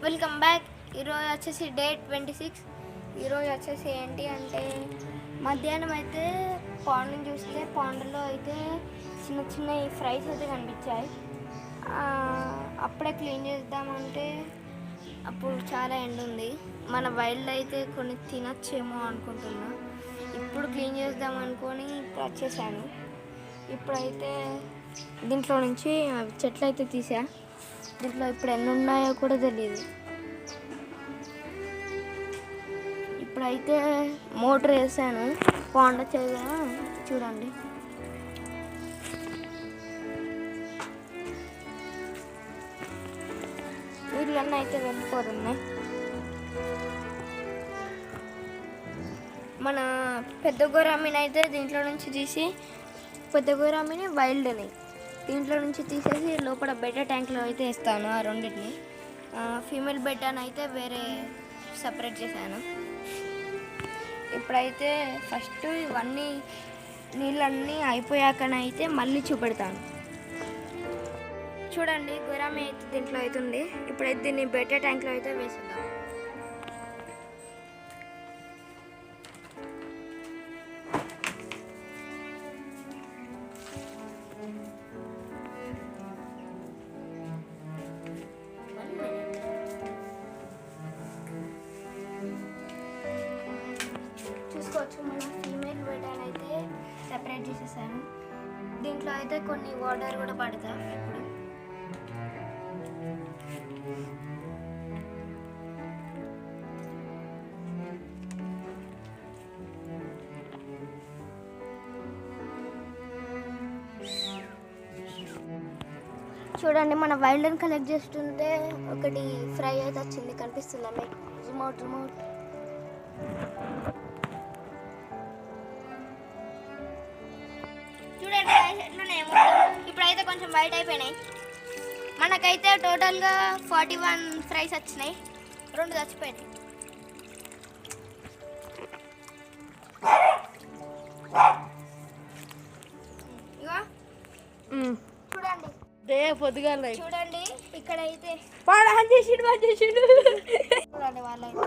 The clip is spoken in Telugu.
Welcome back. ఈరోజు వచ్చేసి డే 26. ఈరోజు వచ్చేసి ఏంటి అంటే మధ్యాహ్నం అయితే పాండ్ని చూస్తే పాండ్లో అయితే చిన్న చిన్న ఫ్రైస్ అయితే కనిపించాయి. అప్పుడే క్లీన్ చేద్దామంటే అప్పుడు చాలా ఎండ ఉంది. మన వైల్డ్ అయితే కొన్ని తినచ్చేమో అనుకుంటున్నా. ఇప్పుడు క్లీన్ చేద్దాం అనుకొని ఇప్పుడు వచ్చేసాను. ఇప్పుడైతే దీంట్లో నుంచి చెట్లు అయితే తీసా. దీంట్లో ఇప్పుడు ఎన్ని ఉన్నాయో కూడా తెలియదు. ఇప్పుడైతే మోటర్ వేసాను పాండ్ వచ్చేది చూడండి. నీళ్ళన్నీ అయితే వెళ్ళిపోతున్నాయి. మన పెద్ద గోరామిని అయితే దీంట్లో నుంచి తీసి పెద్ద గోరామిని వైల్డ్ని దీంట్లో నుంచి తీసేసి లోపల బెటా ట్యాంక్లో అయితే వేస్తాను. ఆ రెండింటిని ఫీమేల్ బెటాని అయితే వేరే సపరేట్ చేశాను. ఇప్పుడైతే ఫస్ట్ ఇవన్నీ నీళ్ళన్నీ అయిపోయాకనైతే మళ్ళీ చూపెడతాను. చూడండి గోరామి అయితే దీంట్లో అవుతుంది. ఇప్పుడైతే దీన్ని బెటా ట్యాంక్లో అయితే వేసేద్దాం. చూసుకోవచ్చు మన ఫీమేల్ బెటాని అయితే సెపరేట్ చేసేసాను. దీంట్లో అయితే కొన్ని వాటర్ కూడా పడతాయి. ఇప్పుడు చూడండి మన వైల్డ్ని కలెక్ట్ చేస్తుంటే ఒకటి ఫ్రై అయితే వచ్చింది, కనిపిస్తుందా మీకు? రిమోట్ చూడండి ఎట్లున్నాయి. ఇప్పుడైతే కొంచెం వైట్ అయిపోయినాయి. మనకైతే టోటల్గా 41 ఫ్రైస్ వచ్చినాయి, 2 చచ్చిపోయినాయి. ఇగో చూడండి పొద్దుగా చూడండి ఇక్కడైతే చూడండి వాళ్ళైతే